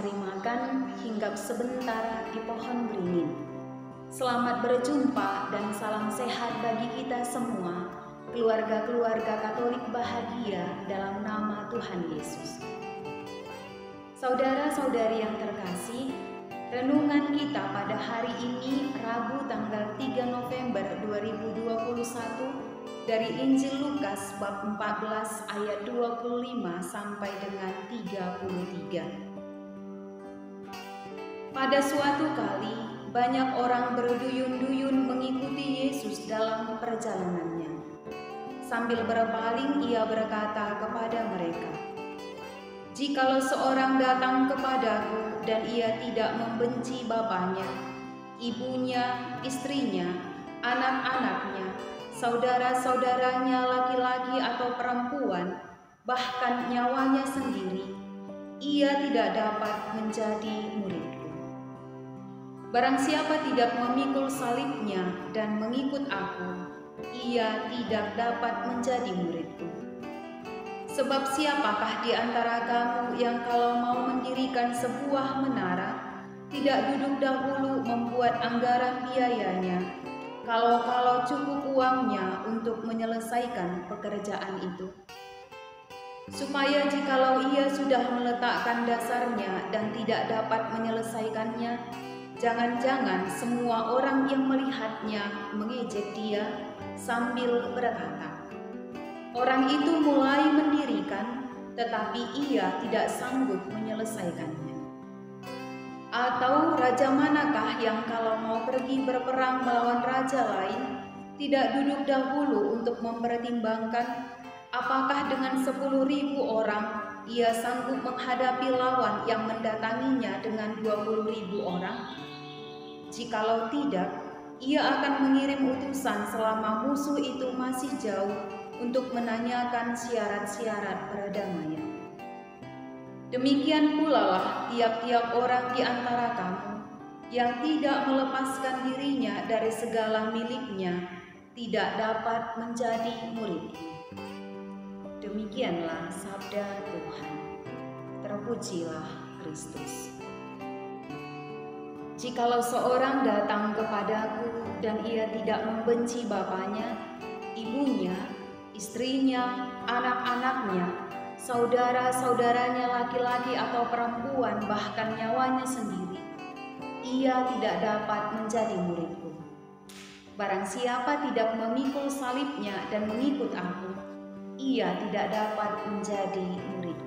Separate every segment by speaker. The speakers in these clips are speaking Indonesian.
Speaker 1: mencari makan hinggap sebentar di pohon beringin. Selamat berjumpa dan salam sehat bagi kita semua, keluarga-keluarga Katolik bahagia dalam nama Tuhan Yesus. Saudara-saudari yang terkasih, renungan kita pada hari ini Rabu tanggal 3 November 2021 dari Injil Lukas bab 14 ayat 25 sampai dengan 33. Pada suatu kali, banyak orang berduyun-duyun mengikuti Yesus dalam perjalanannya. Sambil berpaling, ia berkata kepada mereka, "Jikalau seorang datang kepadaku dan ia tidak membenci bapaknya, ibunya, istrinya, anak-anaknya, saudara-saudaranya laki-laki atau perempuan, bahkan nyawanya sendiri, ia tidak dapat menjadi muridku. Barang siapa tidak memikul salibnya dan mengikut aku, ia tidak dapat menjadi muridku. Sebab siapakah di antara kamu yang kalau mau mendirikan sebuah menara, tidak duduk dahulu membuat anggaran biayanya, kalau cukup uangnya untuk menyelesaikan pekerjaan itu? Supaya jikalau ia sudah meletakkan dasarnya dan tidak dapat menyelesaikannya, jangan-jangan semua orang yang melihatnya mengejek dia sambil berkata, 'Orang itu mulai mendirikan, tetapi ia tidak sanggup menyelesaikannya.' Atau raja manakah yang kalau mau pergi berperang melawan raja lain, tidak duduk dahulu untuk mempertimbangkan apakah dengan 10.000 orang ia sanggup menghadapi lawan yang mendatanginya dengan 20.000 orang? Jikalau tidak, ia akan mengirim utusan selama musuh itu masih jauh untuk menanyakan syarat-syarat perdamaian. Demikian pula lah tiap-tiap orang di antara kamu yang tidak melepaskan dirinya dari segala miliknya tidak dapat menjadi muridku." Demikianlah sabda Tuhan. Terpujilah Kristus. Jikalau seorang datang kepadaku dan ia tidak membenci bapaknya, ibunya, istrinya, anak-anaknya, saudara-saudaranya laki-laki atau perempuan, bahkan nyawanya sendiri, ia tidak dapat menjadi muridku. Barang siapa tidak memikul salibnya dan mengikut aku, ia tidak dapat menjadi muridku.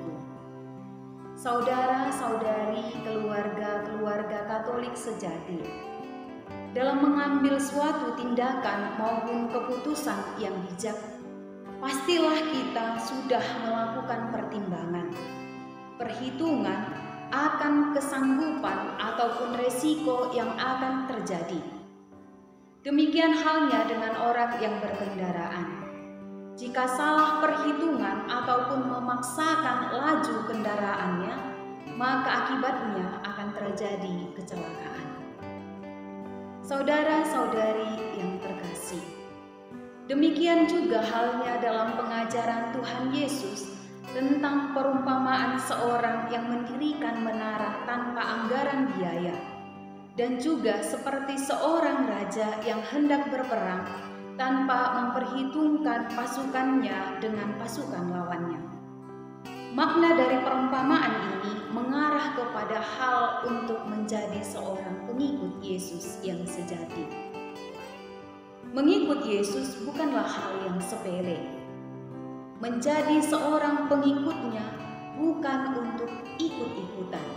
Speaker 1: Saudara-saudari, keluarga-keluarga Katolik sejati, dalam mengambil suatu tindakan maupun keputusan yang bijak, pastilah kita sudah melakukan pertimbangan, perhitungan akan kesanggupan ataupun resiko yang akan terjadi. Demikian halnya dengan orang yang berkendaraan. Jika salah perhitungan ataupun memaksakan laju kendaraannya, maka akibatnya akan terjadi kecelakaan. Saudara-saudari yang terkasih, demikian juga halnya dalam pengajaran Tuhan Yesus tentang perumpamaan seorang yang mendirikan menara tanpa anggaran biaya, dan juga seperti seorang raja yang hendak berperang tanpa memperhitungkan pasukannya dengan pasukan lawannya. Makna dari perumpamaan ini mengarah kepada hal untuk menjadi seorang pengikut Yesus yang sejati. Mengikut Yesus bukanlah hal yang sepele. Menjadi seorang pengikutnya bukan untuk ikut-ikutan,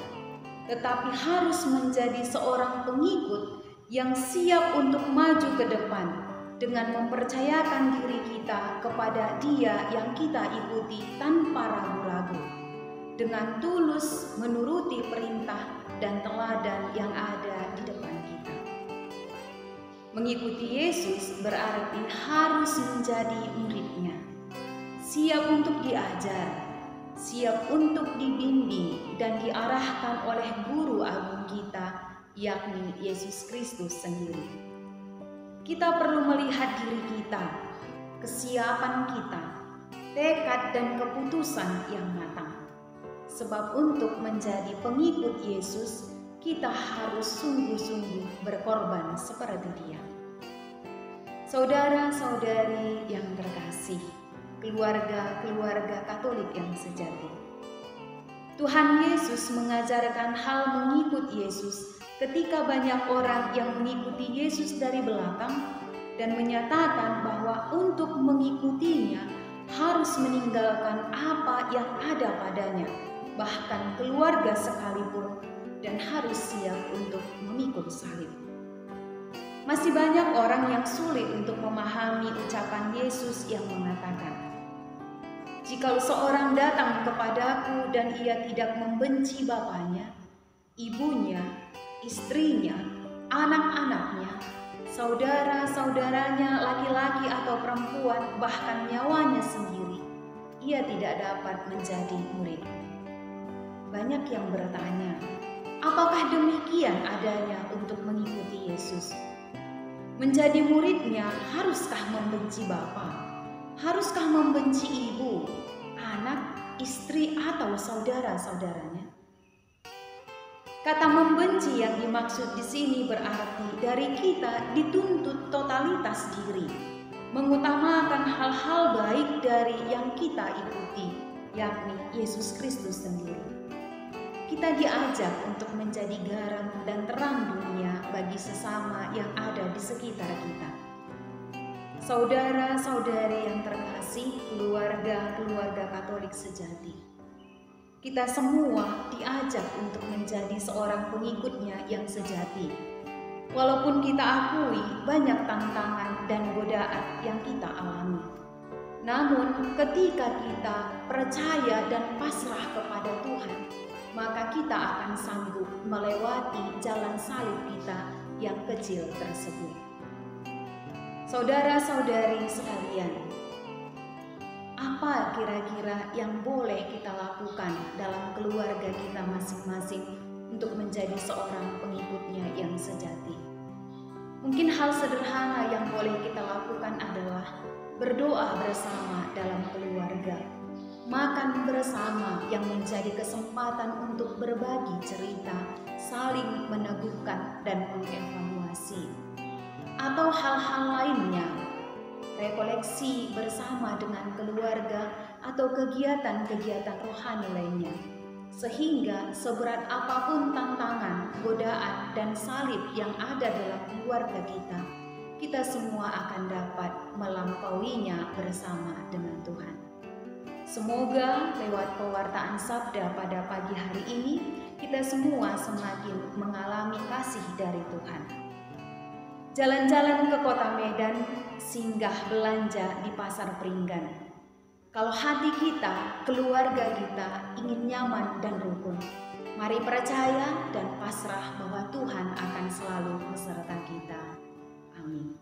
Speaker 1: tetapi harus menjadi seorang pengikut yang siap untuk maju ke depan dengan mempercayakan diri kita kepada Dia yang kita ikuti tanpa ragu-ragu, dengan tulus menuruti perintah dan teladan yang ada di depan kita. Mengikuti Yesus berarti harus menjadi muridnya, siap untuk diajar, siap untuk dibimbing dan diarahkan oleh Guru Agung kita, yakni Yesus Kristus sendiri. Kita perlu melihat diri kita, kesiapan kita, tekad dan keputusan yang matang. Sebab untuk menjadi pengikut Yesus, kita harus sungguh-sungguh berkorban seperti Dia. Saudara-saudari yang terkasih, keluarga-keluarga Katolik yang sejati, Tuhan Yesus mengajarkan hal mengikut Yesus ketika banyak orang yang mengikuti Yesus dari belakang dan menyatakan bahwa untuk mengikutinya harus meninggalkan apa yang ada padanya, bahkan keluarga sekalipun, dan harus siap untuk memikul salib. Masih banyak orang yang sulit untuk memahami ucapan Yesus yang mengatakan, "Jikalau seorang datang kepadaku dan ia tidak membenci bapaknya, ibunya, istrinya, anak-anaknya, saudara-saudaranya laki-laki atau perempuan, bahkan nyawanya sendiri, ia tidak dapat menjadi murid." Banyak yang bertanya, apakah demikian adanya untuk mengikuti Yesus? Menjadi muridnya haruskah membenci bapa? Haruskah membenci ibu, anak, istri, atau saudara-saudaranya? Kata membenci yang dimaksud di sini berarti dari kita dituntut totalitas diri, mengutamakan hal-hal baik dari yang kita ikuti, yakni Yesus Kristus sendiri. Kita diajak untuk menjadi garam dan terang dunia bagi sesama yang ada di sekitar kita. Saudara-saudari yang terkasih, keluarga-keluarga Katolik sejati, kita semua diajak untuk menjadi seorang pengikutnya yang sejati. Walaupun kita akui banyak tantangan dan godaan yang kita alami, namun ketika kita percaya dan pasrah kepada Tuhan, maka kita akan sanggup melewati jalan salib kita yang kecil tersebut. Saudara-saudari sekalian, apa kira-kira yang boleh kita lakukan dalam keluarga kita masing-masing untuk menjadi seorang pengikutnya yang sejati? Mungkin hal sederhana yang boleh kita lakukan adalah berdoa bersama dalam keluarga, makan bersama yang menjadi kesempatan untuk berbagi cerita, saling meneguhkan dan mengevaluasi, atau hal-hal lainnya, rekoleksi bersama dengan keluarga atau kegiatan-kegiatan rohani lainnya, sehingga seberat apapun tantangan, godaan, dan salib yang ada dalam keluarga kita semua akan dapat melampauinya bersama dengan Tuhan. Semoga lewat pewartaan sabda pada pagi hari ini, kita semua semakin mengalami kasih dari Tuhan. Jalan-jalan ke kota Medan, singgah belanja di pasar Pringgan. Kalau hati kita, keluarga kita ingin nyaman dan rukun, mari percaya dan pasrah bahwa Tuhan akan selalu beserta kita. Amin.